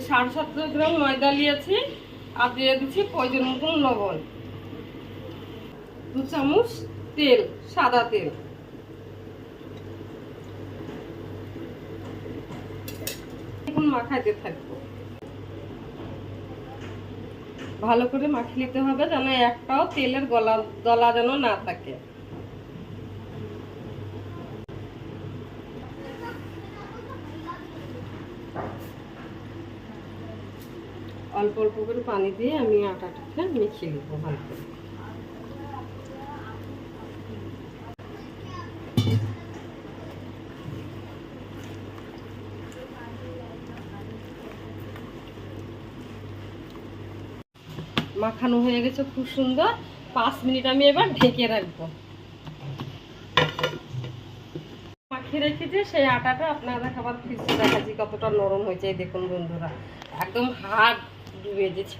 750 গ্রাম ময়দা নিয়েছি আর দিয়ে দিচ্ছি প্রয়োজন মতন লবণ, 2 চামচ তেল, সাদা তেল। এখন মাখাইতে থাকবো, ভালো করে মাখিয়ে নিতে হবে যেন একটাও তেলের দলা যেন না থাকে। অল্প অল্প করে পানি দিয়ে আমি আটাটাকে মিশিয়ে নেবো ভালো করে। মাখানো হয়ে গেছে খুব সুন্দর। 5 মিনিট আমি এবার ঢেকে রাখবো। মাখিয়ে রেখেছি সেই আটাটা আপনারা খাবার ফ্রিজে দেখাচ্ছি কতটা নরম হয়েছে। দেখুন বন্ধুরা, একদম হাড় ডুবে গেছে,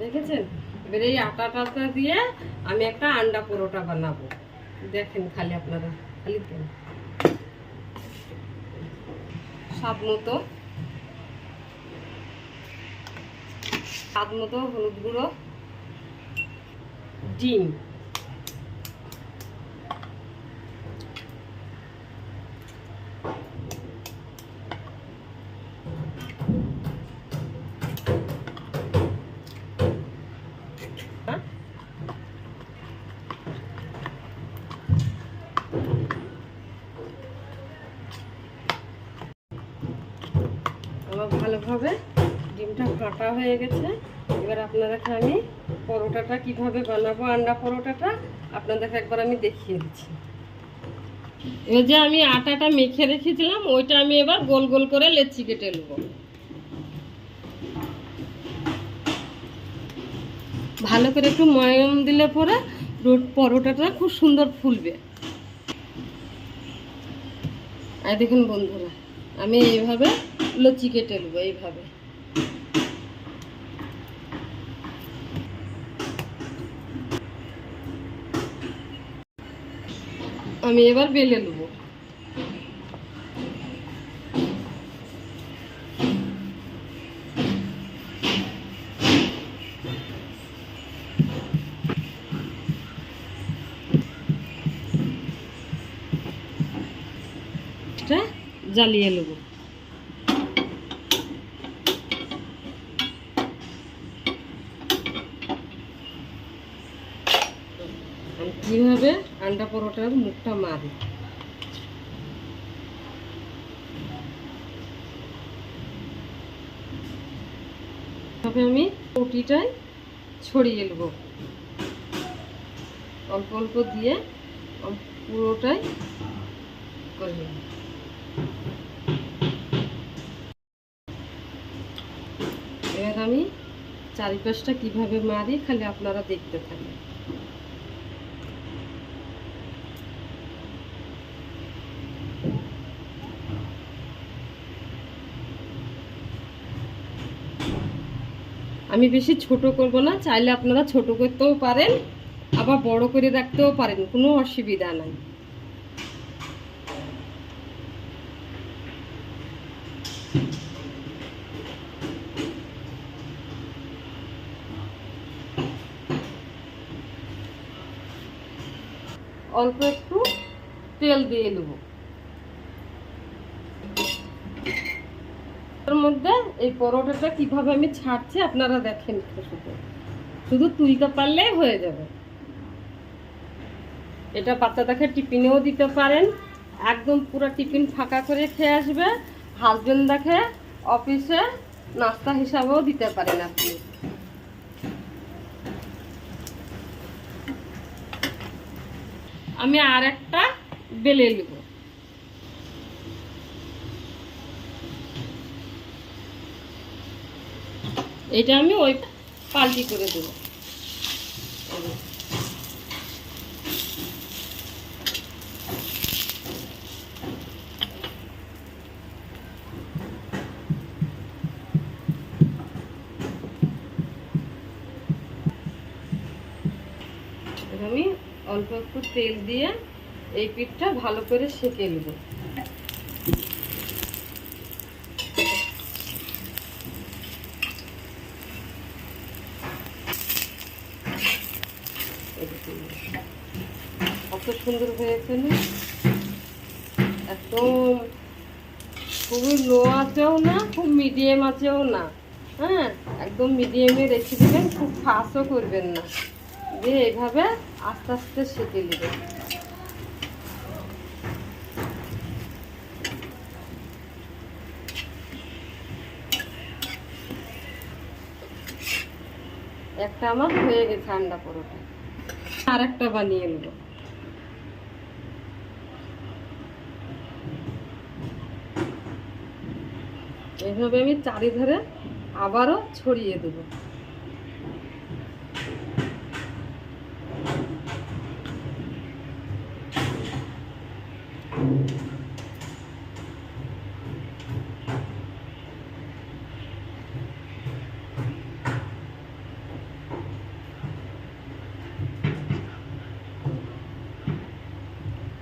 দেখেছেন? এবার এই আটাটা দিয়ে আমি একটা আন্ডা পরোটা বানাবো। দেখেন খালি আপনারা, খালি দেন স্বাদ মতো হলুদ গুঁড়ো, ডিম, আমার ভালোভাবে ডিমটা ফাটা হয়ে গেছে। এবার আপনাদেরকে আমি পরোটাটা কিভাবে বানাবো, আন্ডা পরোটাটা আপনাদেরকে একবার আমি দেখিয়ে দিচ্ছি। এই যে আমি আটাটা মেখে রেখেছিলাম, ওইটা আমি এবার গোল গোল করে লেচি কেটে নেব। ভালো করে একটু ময়াম দিলে পরে পরোটাটা খুব সুন্দর ফুলবে। আর দেখুন বন্ধুরা, আমি এইভাবে লুচি কেটে নেব, এইভাবে। আমি এবার বেলে নেব। জ্বালিয়ে নেব। কিভাবে আন্ডা পরোটার মুখটা মারি, তবে আমি রুটিটাই ছড়িয়ে নেব, অল্প অল্প দিয়ে পুরোটাই করে নেব। এবার আমি চারিপাশটা কিভাবে মারি খালি আপনারা দেখতে থাকেন। আমি বেশি ছোট করব না, চাইলে আপনারা ছোট করতেও পারেন, আবার বড় করে রাখতেও পারেন, কোনো অসুবিধা নাই। অল্প একটু তেল দিয়ে নেব এর মধ্যে। এই পরোটাটা কিভাবে আমি ছাড়ছি আপনারা দেখেন, শুধু তুলতে পারলেই হয়ে যাবে। এটা বাচ্চাদেরকে টিফিনেও দিতে পারেন, একদম পুরো টিফিন ফাঁকা করে খেয়ে আসবে। হাজবেন্ডকে অফিসে নাস্তা হিসাবেও দিতে পারেন আপনি। আমি আর একটা বেলে নেব। এটা আমি ওই পাল্টি করে দেব। আমি অল্প একটু তেল দিয়ে এই পিঠটা ভালো করে সেঁকে নেব। সুন্দর হয়েছে না, একদম খুবই লো আঁচেও না, খুব মিডিয়াম আঁচেও না, হ্যাঁ, একদম মিডিয়ামে রেখে দেবেন, খুব ফাস্টও করবেন না, দিয়ে এইভাবে আস্তে আস্তে সেঁকে নেবেন। একটা আমার হয়ে গেছে আন্ডা পরোটা, আর একটা বানিয়ে নেব। এইভাবে আমি চারিধারে আবারও ছড়িয়ে দেব।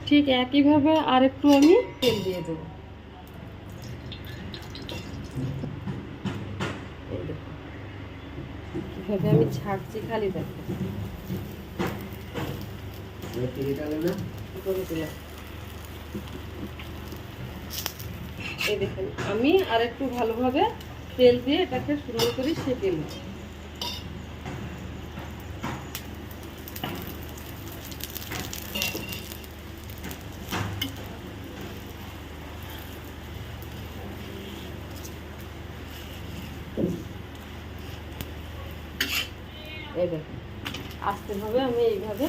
ঠিক একইভাবে আর একটু আমি তেল দিয়ে দেবো। কিভাবে আমি ছাড়ছি খালি দেখো, এই দেখেন আমি আর একটু ভালোভাবে তেল দিয়ে এটাকে সুন্দর করে সেঁকে নিই। এই দেখুন আস্তে ভাবে আমি এইভাবে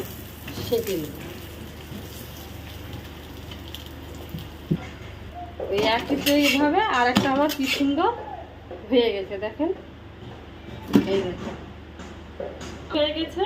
সেঁকে নেব। ওই একইতে এইভাবে আর একটা আমার কি সুন্দর হয়ে গেছে দেখেন, এই দেখুন হয়ে গেছে।